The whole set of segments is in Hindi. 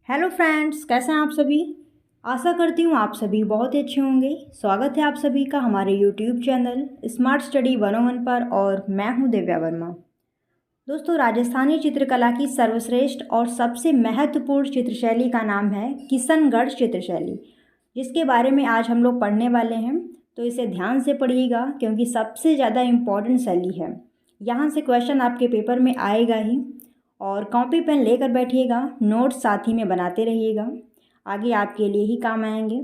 हेलो फ्रेंड्स, कैसे हैं आप सभी। आशा करती हूँ आप सभी बहुत ही अच्छे होंगे। स्वागत है आप सभी का हमारे यूट्यूब चैनल स्मार्ट स्टडी 101 पर और मैं हूँ दिव्या वर्मा। दोस्तों, राजस्थानी चित्रकला की सर्वश्रेष्ठ और सबसे महत्वपूर्ण चित्रशैली का नाम है किशनगढ़ चित्रशैली, जिसके बारे में आज हम लोग पढ़ने वाले हैं। तो इसे ध्यान से पढ़िएगा क्योंकि सबसे ज़्यादा इम्पॉर्टेंट शैली है। यहाँ से क्वेश्चन आपके पेपर में आएगा ही, और कॉपी पेन लेकर बैठिएगा, नोट्स साथ ही में बनाते रहिएगा, आगे आपके लिए ही काम आएंगे।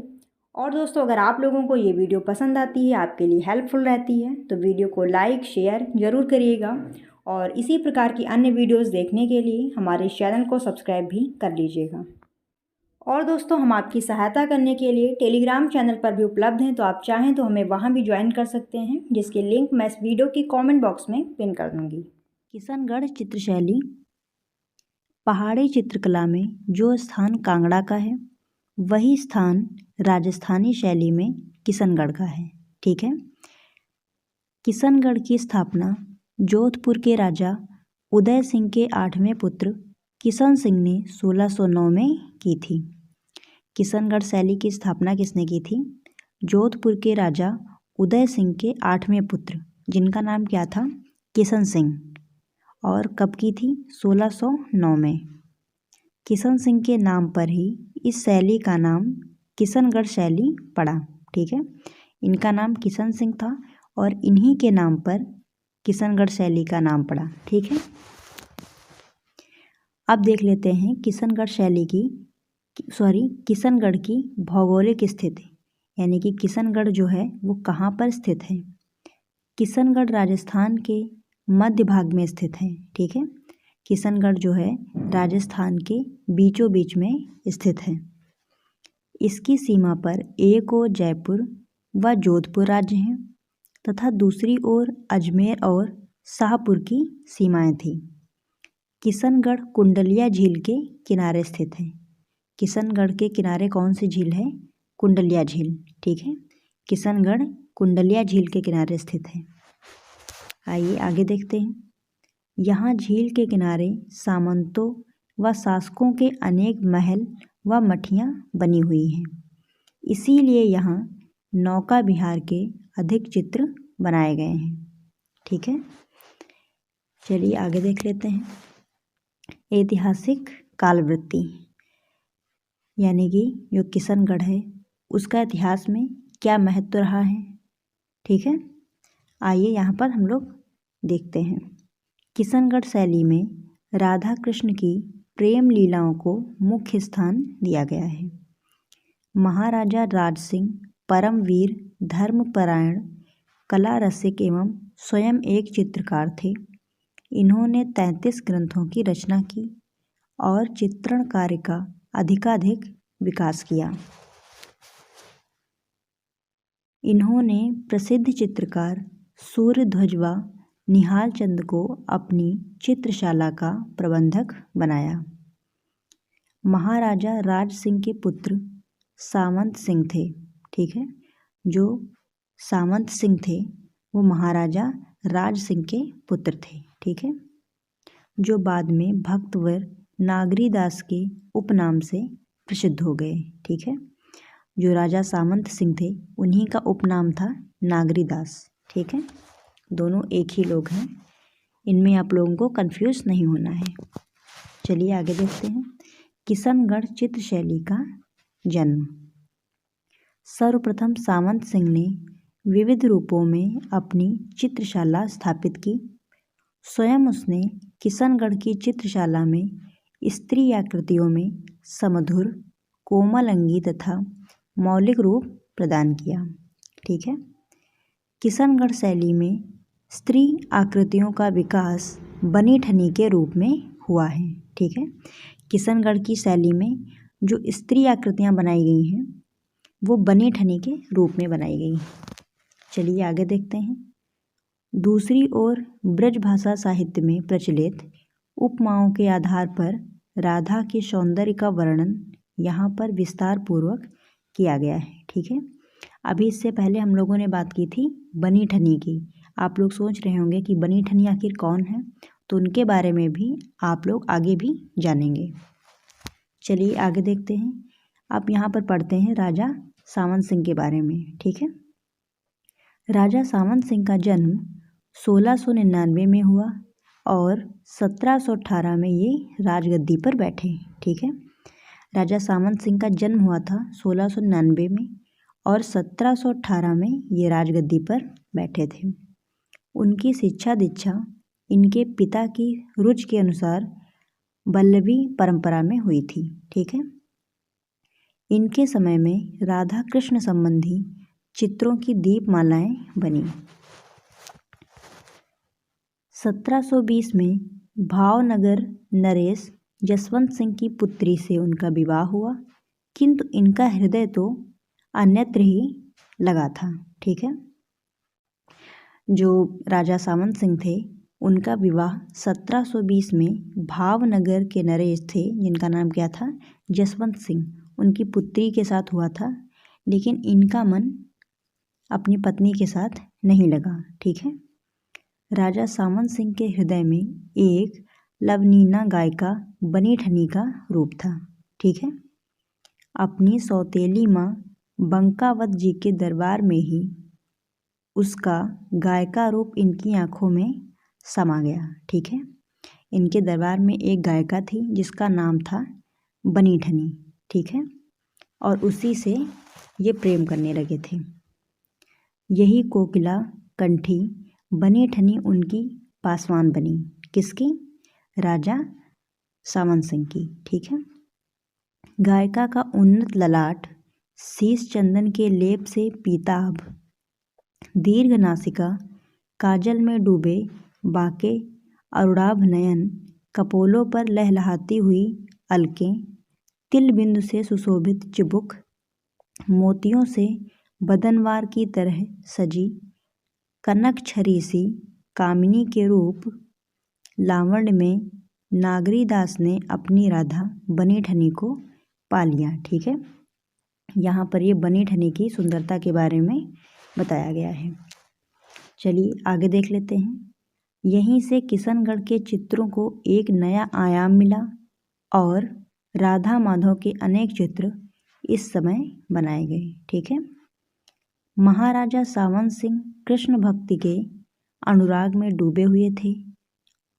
और दोस्तों, अगर आप लोगों को ये वीडियो पसंद आती है, आपके लिए हेल्पफुल रहती है, तो वीडियो को लाइक शेयर ज़रूर करिएगा। और इसी प्रकार की अन्य वीडियोस देखने के लिए हमारे चैनल को सब्सक्राइब भी कर लीजिएगा। और दोस्तों, हम आपकी सहायता करने के लिए टेलीग्राम चैनल पर भी उपलब्ध हैं, तो आप चाहें तो हमें वहां भी ज्वाइन कर सकते हैं, जिसकी लिंक मैं इस वीडियो की कमेंट बॉक्स में पिन कर दूंगी। किशनगढ़ चित्रशैली पहाड़ी चित्रकला में जो स्थान कांगड़ा का है, वही स्थान राजस्थानी शैली में किशनगढ़ का है। ठीक है। किशनगढ़ की स्थापना जोधपुर के राजा उदय सिंह के 8वें पुत्र किशन सिंह ने 1609 में की थी। किशनगढ़ शैली की स्थापना किसने की थी? जोधपुर के राजा उदय सिंह के 8वें पुत्र, जिनका नाम क्या था? किशन सिंह। और कब की थी? 1609 में। किशन सिंह के नाम पर ही इस शैली का नाम किशनगढ़ शैली पड़ा। ठीक है। इनका नाम किशन सिंह था और इन्हीं के नाम पर किशनगढ़ शैली का नाम पड़ा। ठीक है। अब देख लेते हैं किशनगढ़ शैली की किशनगढ़ की भौगोलिक स्थिति, यानी कि किशनगढ़ जो है वो कहाँ पर स्थित है। किशनगढ़ राजस्थान के मध्य भाग में स्थित है। ठीक है। किशनगढ़ जो है राजस्थान के बीचों बीच में स्थित है। इसकी सीमा पर एक ओर जयपुर व जोधपुर राज्य हैं तथा दूसरी ओर अजमेर और शाहपुर की सीमाएं थी। किशनगढ़ कुंडलिया झील के किनारे स्थित है। किशनगढ़ के किनारे कौन सी झील है? कुंडलिया झील। ठीक है। किशनगढ़ कुंडलिया झील के किनारे स्थित है। आइए आगे देखते हैं। यहाँ झील के किनारे सामंतों व शासकों के अनेक महल व मठियाँ बनी हुई हैं। इसीलिए यहाँ नौका विहार के अधिक चित्र बनाए गए हैं। ठीक है। चलिए आगे देख लेते हैं। ऐतिहासिक कालवृत्ति, यानी कि जो किशनगढ़ है उसका इतिहास में क्या महत्व रहा है। ठीक है। आइए यहाँ पर हम लोग देखते हैं। किशनगढ़ शैली में राधा कृष्ण की प्रेम लीलाओं को मुख्य स्थान दिया गया है। महाराजा राज सिंह परम वीर धर्मपरायण कला रसिक एवं स्वयं एक चित्रकार थे। इन्होंने 33 ग्रंथों की रचना की और चित्रण कार्य का अधिकाधिक विकास किया। इन्होंने प्रसिद्ध चित्रकार सूर्यध्वज व निहाल चंद को अपनी चित्रशाला का प्रबंधक बनाया। महाराजा राज सिंह के पुत्र सामंत सिंह थे। ठीक है। जो सामंत सिंह थे वो महाराजा राज सिंह के पुत्र थे। ठीक है। जो बाद में भक्तवर नागरीदास के उपनाम से प्रसिद्ध हो गए। ठीक है। जो राजा सामंत सिंह थे उन्हीं का उपनाम था नागरीदास। ठीक है। दोनों एक ही लोग हैं, इनमें आप लोगों को कंफ्यूज नहीं होना है। चलिए आगे देखते हैं। किशनगढ़ चित्रशैली का जन्म। सर्वप्रथम सामंत सिंह ने विविध रूपों में अपनी चित्रशाला स्थापित की। स्वयं उसने किशनगढ़ की चित्रशाला में स्त्री आकृतियों में समधुर, कोमल अंगी तथा मौलिक रूप प्रदान किया। ठीक है। किशनगढ़ शैली में स्त्री आकृतियों का विकास बनी ठनी के रूप में हुआ है। ठीक है। किशनगढ़ की शैली में जो स्त्री आकृतियाँ बनाई गई हैं वो बनी ठनी के रूप में बनाई गई। चलिए आगे देखते हैं। दूसरी ओर ब्रज भाषा साहित्य में प्रचलित उपमाओं के आधार पर राधा के सौंदर्य का वर्णन यहाँ पर विस्तार पूर्वक किया गया है। ठीक है। अभी इससे पहले हम लोगों ने बात की थी बनी ठनी की। आप लोग सोच रहे होंगे कि बनी ठनी आखिर कौन है, तो उनके बारे में भी आप लोग आगे भी जानेंगे। चलिए आगे देखते हैं। आप यहाँ पर पढ़ते हैं राजा सावन सिंह के बारे में, ठीक है। राजा सावन सिंह का जन्म 1699 में हुआ और 1718 में ये राजगद्दी पर बैठे, ठीक है। राजा सावन सिंह का जन्म हुआ था 1699 में और 1718 में ये राजगद्दी पर बैठे थे। उनकी शिक्षा दीक्षा इनके पिता की रुचि के अनुसार वल्लभी परंपरा में हुई थी, ठीक है। इनके समय में राधा कृष्ण संबंधी चित्रों की दीपमालाएं बनी। 1720 में भावनगर नरेश जसवंत सिंह की पुत्री से उनका विवाह हुआ, किंतु इनका हृदय तो अन्यत्र ही लगा था, ठीक है। जो राजा सावंत सिंह थे उनका विवाह 1720 में भावनगर के नरेश थे, जिनका नाम क्या था, जसवंत सिंह, उनकी पुत्री के साथ हुआ था। लेकिन इनका मन अपनी पत्नी के साथ नहीं लगा, ठीक है। राजा सावंत सिंह के हृदय में एक लवनीना गायिका बनी ठनी का रूप था, ठीक है। अपनी सौतेली माँ बंकावत जी के दरबार में ही उसका गायिका रूप इनकी आंखों में समा गया, ठीक है। इनके दरबार में एक गायिका थी जिसका नाम था बनी ठनी, ठीक है, और उसी से ये प्रेम करने लगे थे। यही कोकिला कंठी बनी ठनी उनकी पासवान बनी, किसकी, राजा सावंत सिंह की, ठीक है। गायिका का उन्नत ललाट शीश चंदन के लेप से पीताभ, दीर्घ नासिका, काजल में डूबे बाके अरुणाभ नयन, कपोलों पर लहलहाती हुई अलकें, तिल बिंदु से सुशोभित चिबुक, मोतियों से बदनवार की तरह सजी कनक छरी सी कामिनी के रूप लावण्य में नागरीदास ने अपनी राधा बनी ठनी को पा लिया, ठीक है। यहाँ पर ये बनी ठनी की सुंदरता के बारे में बताया गया है। चलिए आगे देख लेते हैं। यहीं से किशनगढ़ के चित्रों को एक नया आयाम मिला और राधा माधव के अनेक चित्र इस समय बनाए गए, ठीक है। महाराजा सावंत सिंह कृष्ण भक्ति के अनुराग में डूबे हुए थे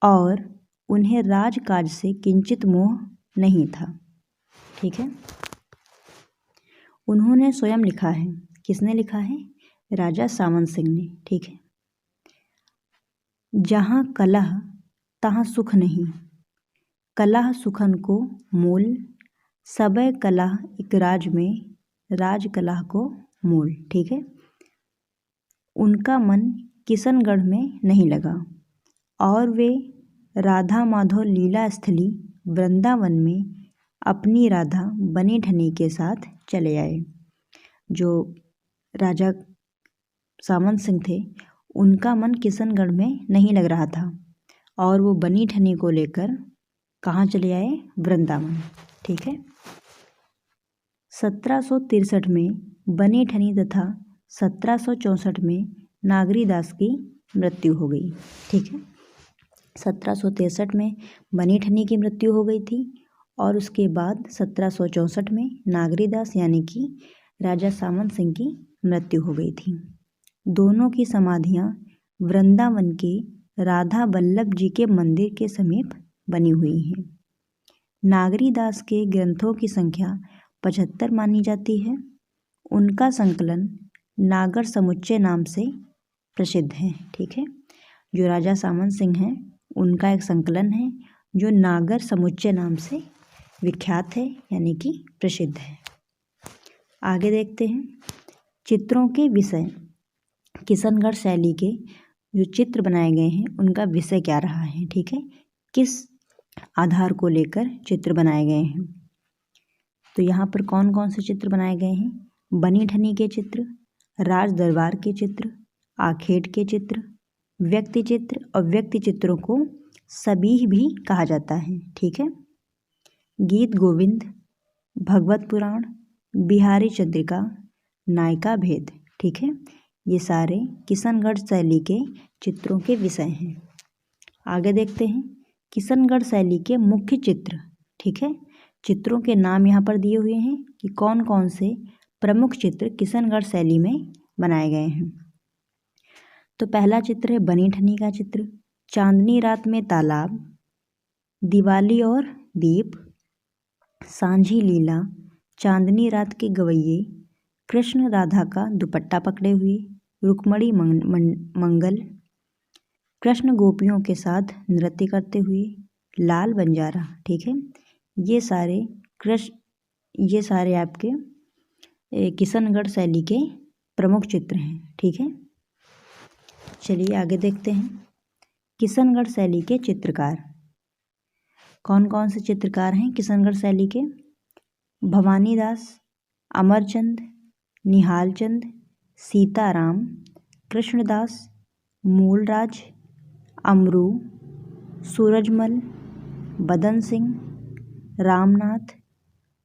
और उन्हें राजकाज से किंचित मोह नहीं था, ठीक है। उन्होंने स्वयं लिखा है, किसने लिखा है, राजा सावंत सिंह ने, ठीक है। जहाँ कलह तहाँ सुख नहीं, कलह सुखन को मूल, सबय कलह एक राज में, राज कलह को मूल, ठीक है। उनका मन किशनगढ़ में नहीं लगा और वे राधा माधव लीला स्थली वृंदावन में अपनी राधा बनी ठनी के साथ चले आए। जो राजा सावंत सिंह थे उनका मन किशनगढ़ में नहीं लग रहा था और वो बनी ठनी को लेकर कहाँ चले आए, वृंदावन, ठीक है। 1763 में बनी ठनी तथा 1764 में नागरीदास की मृत्यु हो गई, ठीक है। 1763 में बनी ठनी की मृत्यु हो गई थी और उसके बाद 1764 में नागरीदास यानी कि राजा सावंत सिंह की मृत्यु हो गई थी। दोनों की समाधियां वृंदावन के राधा वल्लभ जी के मंदिर के समीप बनी हुई हैं। नागरीदास के ग्रंथों की संख्या 75 मानी जाती है। उनका संकलन नागर समुच्चय नाम से प्रसिद्ध है, ठीक है। जो राजा सावंत सिंह हैं उनका एक संकलन है जो नागर समुच्चय नाम से विख्यात है, यानी कि प्रसिद्ध है। आगे देखते हैं चित्रों के विषय। किशनगढ़ शैली के जो चित्र बनाए गए हैं उनका विषय क्या रहा है, ठीक है, किस आधार को लेकर चित्र बनाए गए हैं। तो यहाँ पर कौन कौन से चित्र बनाए गए हैं, बनी ठनी के चित्र, राज दरबार के चित्र, आखेट के चित्र, व्यक्ति चित्र, और व्यक्ति चित्रों को सबीह भी कहा जाता है, ठीक है। गीत गोविंद, भगवत पुराण, बिहारी चंद्रिका, नायिका भेद, ठीक है, ये सारे किशनगढ़ शैली के चित्रों के विषय हैं। आगे देखते हैं किशनगढ़ शैली के मुख्य चित्र, ठीक है। चित्रों के नाम यहाँ पर दिए हुए हैं कि कौन कौन से प्रमुख चित्र किशनगढ़ शैली में बनाए गए हैं। तो पहला चित्र है बनी ठनी का चित्र, चांदनी रात में तालाब, दिवाली और दीप, सांझी लीला, चांदनी रात के गवैये, कृष्ण राधा का दुपट्टा पकड़े हुए, रुक्मणी मंगल, कृष्ण गोपियों के साथ नृत्य करते हुए, लाल बंजारा। ठीक है, ये सारे आपके किशनगढ़ शैली के प्रमुख चित्र हैं। ठीक है, चलिए आगे देखते हैं। किशनगढ़ शैली के चित्रकार कौन कौन से चित्रकार हैं किशनगढ़ शैली के? भवानी दास, अमरचंद, निहालचंद, सीताराम, कृष्णदास, मूलराज, अमरू, सूरजमल, बदन सिंह, रामनाथ,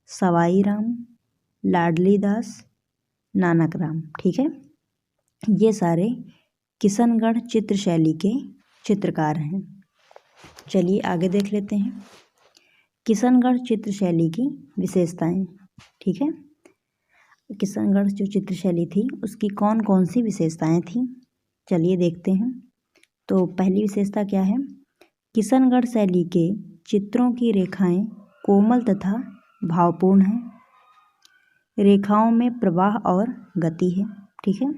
सवाई राम, लाडली दास, नानक राम। ठीक है, ये सारे किशनगढ़ चित्र शैली के चित्रकार हैं। चलिए आगे देख लेते हैं किशनगढ़ चित्र शैली की विशेषताएं। ठीक है, किशनगढ़ जो चित्र शैली थी उसकी कौन कौन सी विशेषताएं थी, चलिए देखते हैं। तो पहली विशेषता क्या है? किशनगढ़ शैली के चित्रों की रेखाएं कोमल तथा भावपूर्ण हैं, रेखाओं में प्रवाह और गति है। ठीक है,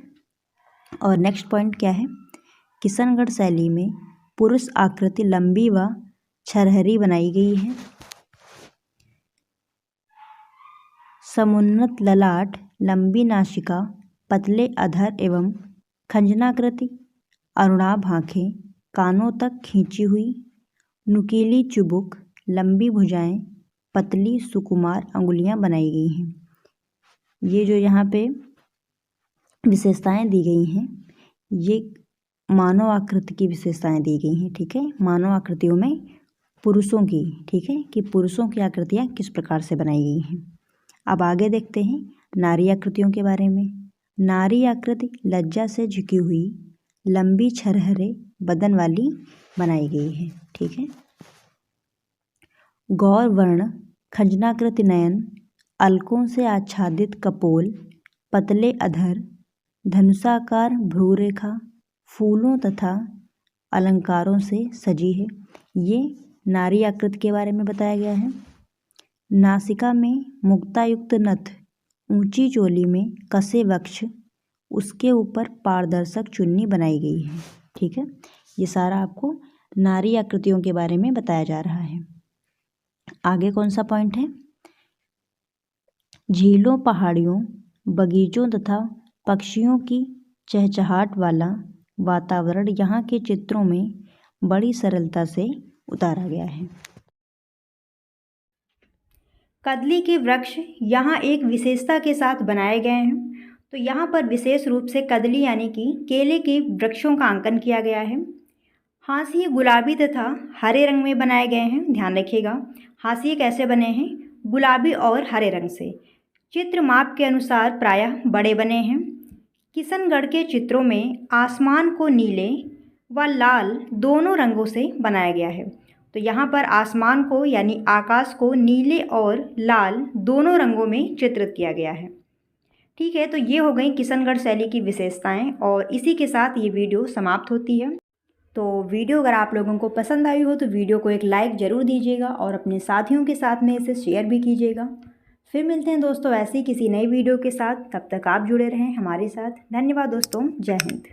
और नेक्स्ट पॉइंट क्या है? किशनगढ़ शैली में पुरुष आकृति लंबी व छरहरी बनाई गई है, समुन्नत ललाट, लंबी नासिका, पतले अधर एवं खंजनाकृति, अरुणाभ आँखें, कानों तक खींची हुई, नुकीली चुबुक, लंबी भुजाएं, पतली सुकुमार अंगुलियां बनाई गई हैं। ये जो यहाँ पे विशेषताएं दी गई हैं ये मानव आकृति की विशेषताएं दी गई हैं। ठीक है, मानव आकृतियों में पुरुषों की, ठीक है, कि पुरुषों की आकृतियां किस प्रकार से बनाई गई हैं। अब आगे देखते हैं नारी आकृतियों के बारे में। नारी आकृति लज्जा से झुकी हुई, लंबी छरहरे बदन वाली बनाई गई है। ठीक है, गौर वर्ण, खंजनाकृति नयन, अलकों से आच्छादित कपोल, पतले अधर, धनुषाकार भ्रूरेखा, फूलों तथा अलंकारों से सजी है। ये नारी आकृति के बारे में बताया गया है। नासिका में मुक्तायुक्त नथ, ऊंची चोली में कसे वक्ष, उसके ऊपर पारदर्शक चुन्नी बनाई गई है। ठीक है, ये सारा आपको नारी आकृतियों के बारे में बताया जा रहा है। आगे कौन सा पॉइंट है? झीलों, पहाड़ियों, बगीचों तथा पक्षियों की चहचहाट वाला वातावरण यहाँ के चित्रों में बड़ी सरलता से उतारा गया है। कदली के वृक्ष यहाँ एक विशेषता के साथ बनाए गए हैं। तो यहाँ पर विशेष रूप से कदली यानी कि केले के वृक्षों का अंकन किया गया है। हाशिए गुलाबी तथा हरे रंग में बनाए गए हैं। ध्यान रखिएगा, हाशिए कैसे बने हैं? गुलाबी और हरे रंग से। चित्र माप के अनुसार प्रायः बड़े बने हैं। किशनगढ़ के चित्रों में आसमान को नीले व लाल दोनों रंगों से बनाया गया है। तो यहाँ पर आसमान को यानी आकाश को नीले और लाल दोनों रंगों में चित्रित किया गया है। ठीक है, तो ये हो गई किशनगढ़ शैली की विशेषताएं और इसी के साथ ये वीडियो समाप्त होती है। तो वीडियो अगर आप लोगों को पसंद आई हो तो वीडियो को एक लाइक ज़रूर दीजिएगा और अपने साथियों के साथ में इसे शेयर भी कीजिएगा। फिर मिलते हैं दोस्तों ऐसी किसी नई वीडियो के साथ, तब तक आप जुड़े रहें हमारे साथ। धन्यवाद दोस्तों, जय हिंद।